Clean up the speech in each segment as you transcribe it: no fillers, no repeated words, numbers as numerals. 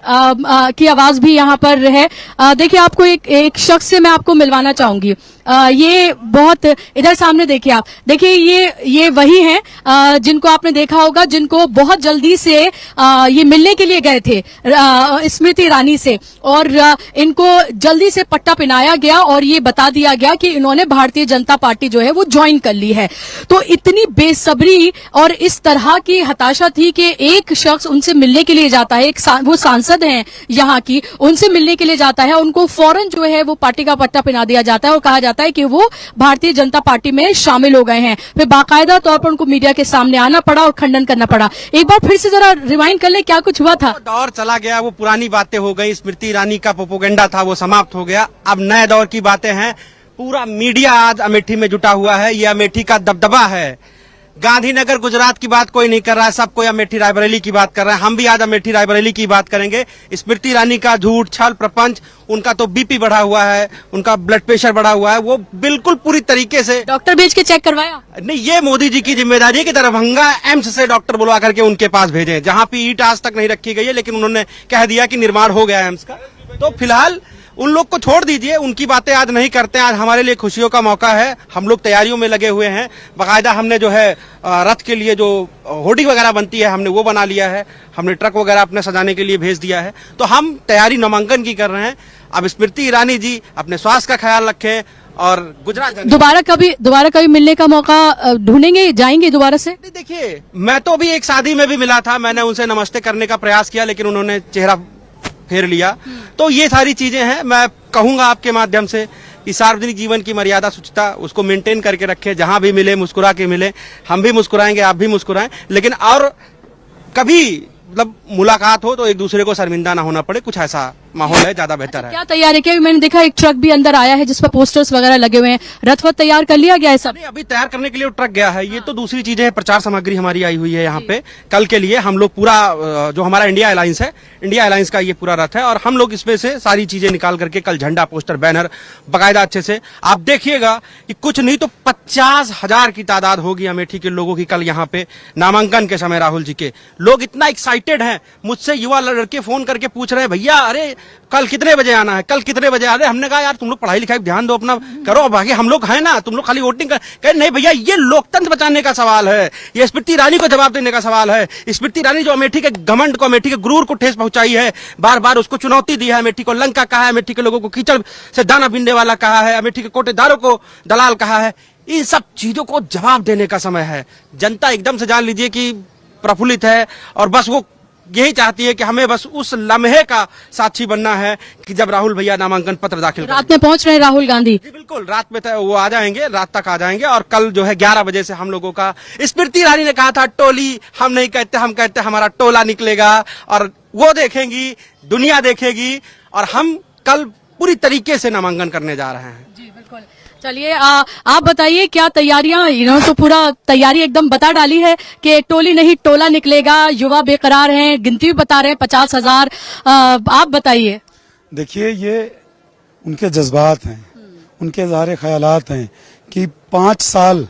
की आवाज भी यहाँ पर है। देखिए, आपको एक शख्स से मैं आपको मिलवाना चाहूंगी। ये बहुत इधर सामने देखिए, आप देखिए, ये वही हैं जिनको आपने देखा होगा, जिनको बहुत जल्दी से ये मिलने के लिए गए थे स्मृति ईरानी से, और इनको जल्दी से पट्टा पहनाया गया और ये बता दिया गया कि इन्होंने भारतीय जनता पार्टी जो है वो ज्वाइन कर ली है। तो इतनी बेसब्री और इस तरह की हताशा थी कि एक शख्स उनसे मिलने के लिए जाता है, वो सांसद हैं यहाँ की, उनसे मिलने के लिए जाता है, उनको फौरन जो है वो पार्टी का पट्टा पहना दिया जाता है और कहा जाता है कि वो भारतीय जनता पार्टी में शामिल हो गए हैं। फिर बाकायदा तौर पर उनको मीडिया के सामने आना पड़ा और खंडन करना पड़ा। एक बार फिर से जरा रिवाइंड कर ले, क्या कुछ हुआ था? दौर चला गया, वो पुरानी बातें हो गई, स्मृति ईरानी का प्रोपेगेंडा था वो समाप्त हो गया। अब नए दौर की बातें हैं। पूरा मीडिया आज अमेठी में जुटा हुआ है, ये अमेठी का दबदबा है। गांधीनगर गुजरात की बात कोई नहीं कर रहा है, सब कोई अमेठी रायबरेली की बात कर रहा है। हम भी आज अमेठी रायबरेली की बात करेंगे। स्मृति ईरानी का झूठ, छल, प्रपंच, उनका तो बीपी बढ़ा हुआ है, उनका ब्लड प्रेशर बढ़ा हुआ है, वो बिल्कुल पूरी तरीके से डॉक्टर भेज के चेक करवाया नहीं। ये मोदी जी की जिम्मेदारी है कि दरभंगा एम्स से डॉक्टर बुलवा करके उनके पास भेजें, जहां पे ईंट आज तक नहीं रखी गई है, लेकिन उन्होंने कह दिया कि निर्माण हो गया है एम्स का। तो फिलहाल उन लोग को छोड़ दीजिए, उनकी बातें आज नहीं करते हैं। आज हमारे लिए खुशियों का मौका है, हम लोग तैयारियों में लगे हुए हैं। बाकायदा हमने जो है रथ के लिए जो होर्डिंग वगैरह बनती है, हमने वो बना लिया है। हमने ट्रक वगैरह अपने सजाने के लिए भेज दिया है। तो हम तैयारी नामांकन की कर रहे हैं। अब स्मृति ईरानी जी अपने स्वास्थ्य का ख्याल रखें और गुजरात दोबारा कभी मिलने का मौका ढूंढेंगे, जाएंगे दोबारा से? देखिए, मैं तो अभी एक शादी में भी मिला था, मैंने उनसे नमस्ते करने का प्रयास किया, लेकिन उन्होंने चेहरा फेर लिया। तो ये सारी चीजें हैं। मैं कहूंगा आपके माध्यम से कि सार्वजनिक जीवन की मर्यादा, शुचिता, उसको मेंटेन करके रखें। जहां भी मिले मुस्कुरा के मिले। हम भी मुस्कुराएंगे, आप भी मुस्कुराएं, लेकिन और कभी मतलब मुलाकात हो तो एक दूसरे को शर्मिंदा ना होना पड़े। कुछ ऐसा माहौल है, ज्यादा बेहतर है। क्या तैयारी की? मैंने देखा एक ट्रक भी अंदर आया है जिस पर पोस्टर्स वगैरह लगे हुए हैं। रथ वथ तैयार कर लिया गया है सब? नहीं, अभी तैयार करने के लिए ट्रक गया है। ये तो दूसरी चीजें हैं। प्रचार सामग्री हमारी आई हुई है यहाँ पे कल के लिए। हम लोग पूरा जो हमारा इंडिया अलायंस है, इंडिया अलायंस का ये पूरा रथ है, और हम लोग इसमें से सारी चीजें निकाल करके कल झंडा, पोस्टर, बैनर बाकायदा अच्छे से आप देखिएगा कि कुछ नहीं तो 50,000 की तादाद होगी अमेठी के लोगों की कल यहाँ पे नामांकन के समय। राहुल जी के लोग इतना एक्साइटेड हैं। मुझसे युवा लड़के फोन करके पूछ रहे हैं, भैया अरे कल कितने बजे आना है, कल कितने बजे? अरे हमने कहा यार तुम लोग पढ़ाई लिखाई ध्यान दो, अपना करो, बाकी हम लोग हैं ना, तुम लोग खाली वोटिंग कर। कहे नहीं भैया, ये लोकतंत्र बचाने का सवाल है, ये स्मृति ईरानी को जवाब देने का सवाल है। स्मृति ईरानी जो अमेठी के घमंड को, अमेठी के गुरूर को ठेस पहुंचाई है, बार बार उसको चुनौती दी है, अमेठी को लंका कहा है, अमेठी के लोगों को कीचड़ से दाना बीनने वाला कहा है, अमेठी के कोटेदारों को दलाल कहा है। इन सब चीजों को जवाब देने का समय है। जनता एकदम से जान लीजिए कि प्रफुल्लित है, और बस वो यही चाहती है कि हमें बस उस लम्हे का साक्षी बनना है कि जब राहुल भैया नामांकन पत्र दाखिल रात में पहुंच रहे हैं राहुल गांधी? जी बिल्कुल, रात में वो आ जाएंगे, रात तक आ जाएंगे। और कल जो है 11 बजे से हम लोगों का, स्मृति ईरानी ने कहा था टोली हम नहीं कहते, हम कहते हमारा टोला निकलेगा, और वो देखेंगी, दुनिया देखेगी, और हम कल पूरी तरीके से नामांकन करने जा रहे हैं। जी बिल्कुल। चलिए, आप बताइए क्या तैयारियां? इन्होंने तो पूरा तैयारी एकदम बता डाली है कि टोली नहीं टोला निकलेगा। युवा बेकरार हैं, गिनती भी बता रहे हैं 50,000। आप बताइए। देखिए, ये उनके जज्बात हैं, उनके ज़ाहिर ख्यालात हैं कि 5 साल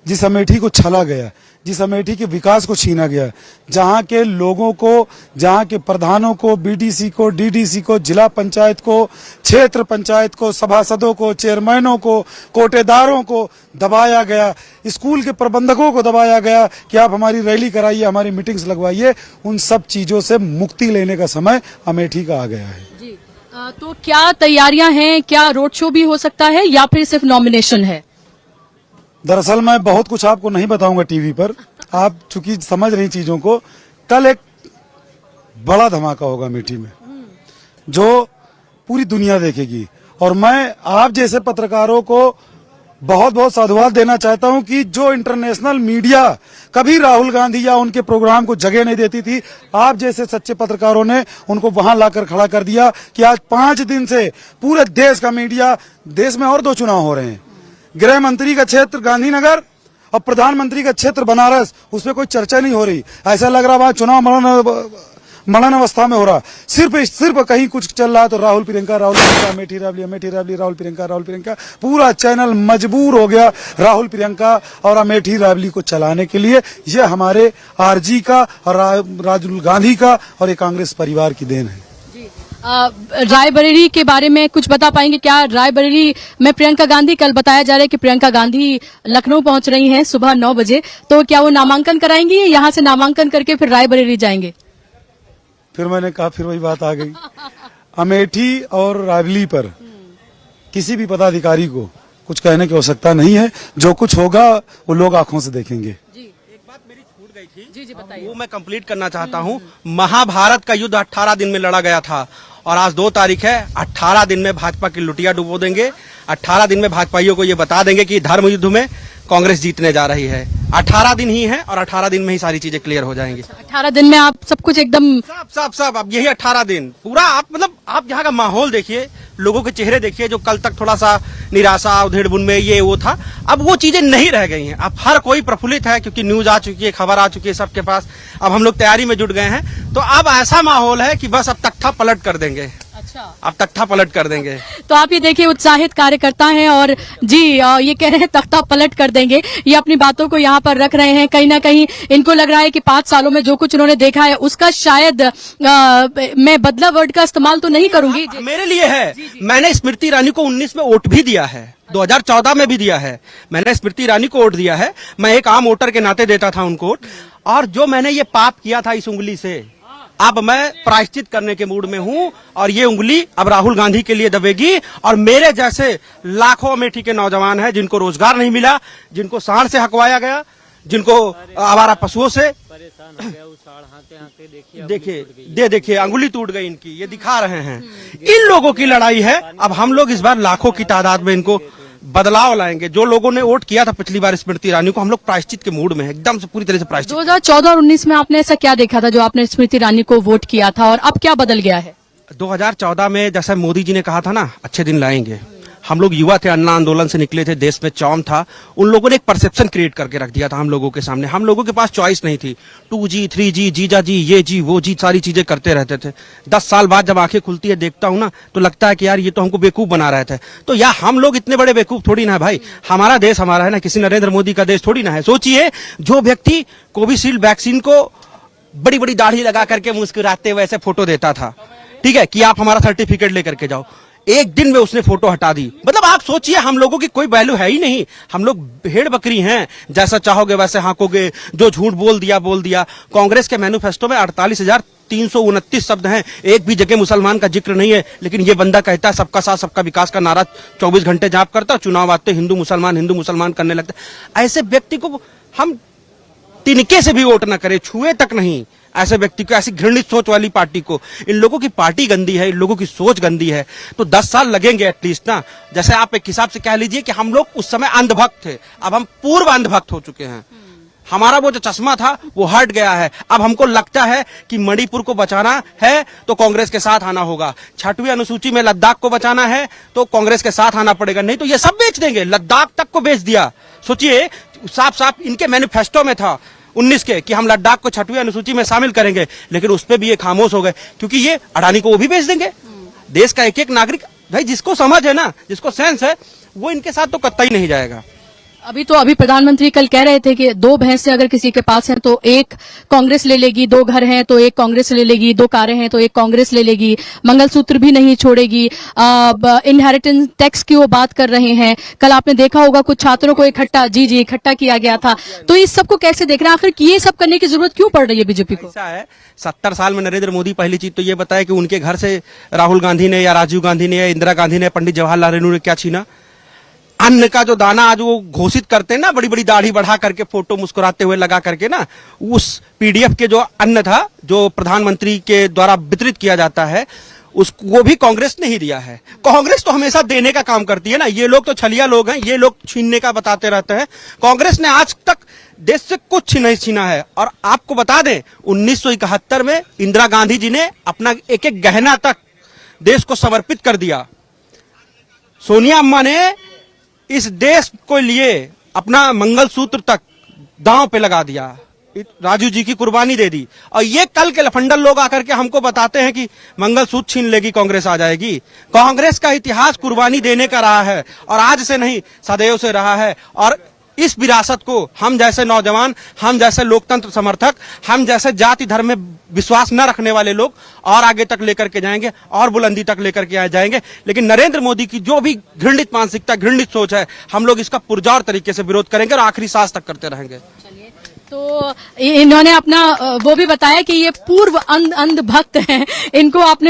जिस अमेठी को छला गया, जिस अमेठी के विकास को छीना गया, जहां के लोगों को, जहां के प्रधानों को, बीडीसी को, डीडीसी को, जिला पंचायत को, क्षेत्र पंचायत को, सभासदों को, चेयरमैनों को, कोटेदारों को दबाया गया, स्कूल के प्रबंधकों को दबाया गया कि आप हमारी रैली कराइए, हमारी मीटिंग्स लगवाइए। उन सब चीजों से मुक्ति लेने का समय अमेठी का आ गया है। जी, तो क्या तैयारियां हैं? क्या रोड शो भी हो सकता है या फिर सिर्फ नॉमिनेशन है? दरअसल मैं बहुत कुछ आपको नहीं बताऊंगा टीवी पर, आप चूंकि समझ रही चीजों को। कल एक बड़ा धमाका होगा अमेठी में जो पूरी दुनिया देखेगी, और मैं आप जैसे पत्रकारों को बहुत बहुत साधुवाद देना चाहता हूं कि जो इंटरनेशनल मीडिया कभी राहुल गांधी या उनके प्रोग्राम को जगह नहीं देती थी, आप जैसे सच्चे पत्रकारों ने उनको वहां लाकर खड़ा कर दिया कि आज 5 दिन से पूरे देश का मीडिया, देश में और 2 चुनाव हो रहे हैं, गृह मंत्री का क्षेत्र गांधीनगर और प्रधानमंत्री का क्षेत्र बनारस, उसमें कोई चर्चा नहीं हो रही। ऐसा लग रहा वहां चुनाव मरण अवस्था में हो रहा। सिर्फ कहीं कुछ चल रहा है तो राहुल प्रियंका, राहुल प्रियंका, अमेठी राबली, अमेठी राबली, राहुल प्रियंका, राहुल प्रियंका। पूरा चैनल मजबूर हो गया राहुल प्रियंका और अमेठी राबली को चलाने के लिए। ये हमारे आरजी का और राहुल गांधी का और ये कांग्रेस परिवार की देन है। रायबरेली के बारे में कुछ बता पाएंगे क्या? रायबरेली में प्रियंका गांधी, कल बताया जा रहा है कि प्रियंका गांधी लखनऊ पहुंच रही हैं सुबह 9 बजे, तो क्या वो नामांकन कराएंगी? यहाँ से नामांकन करके फिर रायबरेली जाएंगे? फिर मैंने कहा, फिर वही बात आ गई। अमेठी और रायबरेली पर किसी भी पदाधिकारी को कुछ कहने की आवश्यकता नहीं है। जो कुछ होगा वो लोग आंखों से देखेंगे। जी बताइए। वो मैं कंप्लीट करना चाहता हूँ। महाभारत का युद्ध 18 दिन में लड़ा गया था और आज 2 तारीख है। 18 दिन में भाजपा की लुटिया डुबो देंगे। 18 दिन में भाजपाइयों को ये बता देंगे कि धर्म युद्ध में कांग्रेस जीतने जा रही है। 18 दिन ही है और 18 दिन में ही सारी चीजें क्लियर हो जाएंगी। 18 दिन में आप सब कुछ एकदम सब अब यही 18 दिन पूरा आप मतलब आप यहाँ का माहौल देखिए, लोगों के चेहरे देखिए। जो कल तक थोड़ा सा निराशा उधेड़बुन में ये वो था, अब वो चीजें नहीं रह गई हैं। अब हर कोई प्रफुल्लित है क्योंकि न्यूज आ चुकी है, खबर आ चुकी है सबके पास। अब हम लोग तैयारी में जुट गए हैं, तो अब ऐसा माहौल है कि बस अब तख्ता पलट कर देंगे। अच्छा, अब तख्ता पलट कर देंगे। तो आप ये देखिए उत्साहित कार्यकर्ता हैं और जी ये कह रहे हैं तख्ता पलट कर देंगे। ये अपनी बातों को यहाँ पर रख रहे हैं। कहीं ना कहीं इनको लग रहा है कि 5 सालों में जो कुछ उन्होंने देखा है उसका शायद मैं बदला वर्ड का इस्तेमाल तो नहीं करूंगी। मेरे लिए है, मैंने स्मृति ईरानी को 19 में वोट भी दिया है, 2014 में भी दिया है। मैंने स्मृति ईरानी को वोट दिया है। मैं एक आम वोटर के नाते देता था उनको वोट। और जो मैंने ये पाप किया था इस उंगली से, अब मैं प्रायश्चित करने के मूड में हूं और ये उंगली अब राहुल गांधी के लिए दबेगी। और मेरे जैसे लाखों अमेठी के नौजवान हैं जिनको रोजगार नहीं मिला, जिनको सांड से हकवाया गया, जिनको आवारा पशुओं से परेशान हो गया, हाँते देखिए अंगुली टूट गई इनकी, ये दिखा रहे हैं। इन लोगों की लड़ाई है। अब हम लोग इस बार लाखों की तादाद में इनको बदलाव लाएंगे। जो लोगों ने वोट किया था पिछली बार स्मृति ईरानी को, हम लोग प्रायश्चित के मूड में है, एकदम से पूरी तरह से प्रायश्चित। 2014 और 19 में आपने ऐसा क्या देखा था जो आपने स्मृति ईरानी को वोट किया था और अब क्या बदल गया है? 2014 में जैसा मोदी जी ने कहा था ना, अच्छे दिन लाएंगे। हम लोग युवा थे, अन्ना आंदोलन से निकले थे, देश में चौम था। उन लोगों ने एक परसेप्शन क्रिएट करके रख दिया था हम लोगों के सामने। हम लोगों के पास चॉइस नहीं थी। 2G 3G जीजा जी ये जी वो जी सारी चीजें करते रहते थे। 10 साल बाद जब आंखें खुलती है देखता हूं ना, तो लगता है कि यार ये तो हमको बेवकूफ बना रहे थे। तो यार हम लोग इतने बड़े बेवकूफ थोड़ी ना है भाई। हमारा देश हमारा है ना, किसी नरेंद्र मोदी का देश थोड़ी ना है। सोचिए, जो व्यक्ति कोविशील्ड वैक्सीन को बड़ी बड़ी दाढ़ी लगा करके मुस्कुराते हुए ऐसे फोटो देता था, ठीक है, कि आप हमारा सर्टिफिकेट लेकर के जाओ, एक दिन में उसने फोटो हटा दी। मतलब आप सोचिए, हम लोगों की कोई वैल्यू है ही नहीं। हम लोग भेड़ बकरी हैं, जैसा चाहोगे वैसे हाँकोगे। जो झूठ बोल दिया। कांग्रेस के मैनिफेस्टो में 48,329 शब्द हैं, एक भी जगह मुसलमान का जिक्र नहीं है। लेकिन ये बंदा कहता है सबका साथ सबका विकास का नारा 24 घंटे जाप करता, चुनाव आते हिंदू मुसलमान करने लगता। ऐसे व्यक्ति को हम तिनके से भी वोट न करें, छुए तक नहीं ऐसे व्यक्ति को, ऐसी घृणित सोच वाली पार्टी को। इन लोगों की पार्टी गंदी है, इन लोगों की सोच गंदी है। तो 10 साल लगेंगे एटलीस्ट ना। जैसे आप एक हिसाब से कह लीजिए कि हम लोग उस समय अंधभक्त थे, अब हम पूर्व अंधभक्त हो चुके हैं। हमारा वो जो चश्मा था वो हट गया है। अब हमको लगता है कि मणिपुर को बचाना है तो कांग्रेस के साथ आना होगा। 6वीं अनुसूची में लद्दाख को बचाना है तो कांग्रेस के साथ आना पड़ेगा, नहीं तो ये सब बेच देंगे। लद्दाख तक को बेच दिया। सोचिए, साफ साफ इनके मैनिफेस्टो में था 19 के कि हम लद्दाख को 6वीं अनुसूची में शामिल करेंगे, लेकिन उस पर भी ये खामोश हो गए क्योंकि ये अडानी को वो भी बेच देंगे। देश का एक एक नागरिक भाई, जिसको समझ है ना, जिसको सेंस है, वो इनके साथ तो कतई नहीं जाएगा। अभी प्रधानमंत्री कल कह रहे थे कि 2 भैंसे अगर किसी के पास हैं तो एक कांग्रेस ले लेगी, 2 घर हैं तो एक कांग्रेस ले लेगी, 2 कारें हैं तो एक कांग्रेस ले लेगी, मंगलसूत्र भी नहीं छोड़ेगी। इनहेरिटेंस टैक्स की वो बात कर रहे हैं। कल आपने देखा होगा कुछ छात्रों को इकट्ठा किया गया था। तो इस सबको कैसे देख रहे हैं? आखिर ये सब करने की जरूरत क्यों पड़ रही है बीजेपी को? ऐसा है, 70 साल में नरेंद्र मोदी पहली चीज तो ये बताया कि उनके घर से राहुल गांधी ने या राजीव गांधी ने या इंदिरा गांधी ने, पंडित जवाहरलाल नेहरू ने क्या छीना? अन्न का जो दाना आज वो घोषित करते हैं ना, बड़ी बड़ी दाढ़ी बढ़ा करके फोटो मुस्कुराते हुए लगा करके ना, उस पीडीएफ के जो अन्न था जो प्रधानमंत्री के द्वारा वितरित किया जाता है, उसको भी कांग्रेस ने ही दिया है। कांग्रेस तो हमेशा देने का काम करती है ना। ये लोग तो छलिया लोग हैं, ये लोग छीनने का बताते रहते हैं। कांग्रेस ने आज तक देश से कुछ नहीं छीना है। और आपको बता दें, 1971 में इंदिरा गांधी जी ने अपना एक एक गहना तक देश को समर्पित कर दिया। सोनिया अम्मा ने इस देश को लिए अपना मंगलसूत्र तक दांव पे लगा दिया, राजू जी की कुर्बानी दे दी। और ये कल के लफंडल लोग आकर के हमको बताते हैं कि मंगलसूत्र छीन लेगी कांग्रेस आ जाएगी। कांग्रेस का इतिहास कुर्बानी देने का रहा है और आज से नहीं, सदैव से रहा है। और इस विरासत को हम जैसे नौजवान, हम जैसे लोकतंत्र समर्थक, हम जैसे जाति धर्म में विश्वास न रखने वाले लोग और आगे तक लेकर के जाएंगे और बुलंदी तक लेकर के जाएंगे। लेकिन नरेंद्र मोदी की जो भी घृणित मानसिकता, घृणित सोच है, हम लोग इसका पुरजोर तरीके से विरोध करेंगे और आखिरी सांस तक करते रहेंगे। तो इन्होंने अपना वो भी बताया कि ये पूर्व अंध भक्त हैं, इनको आपने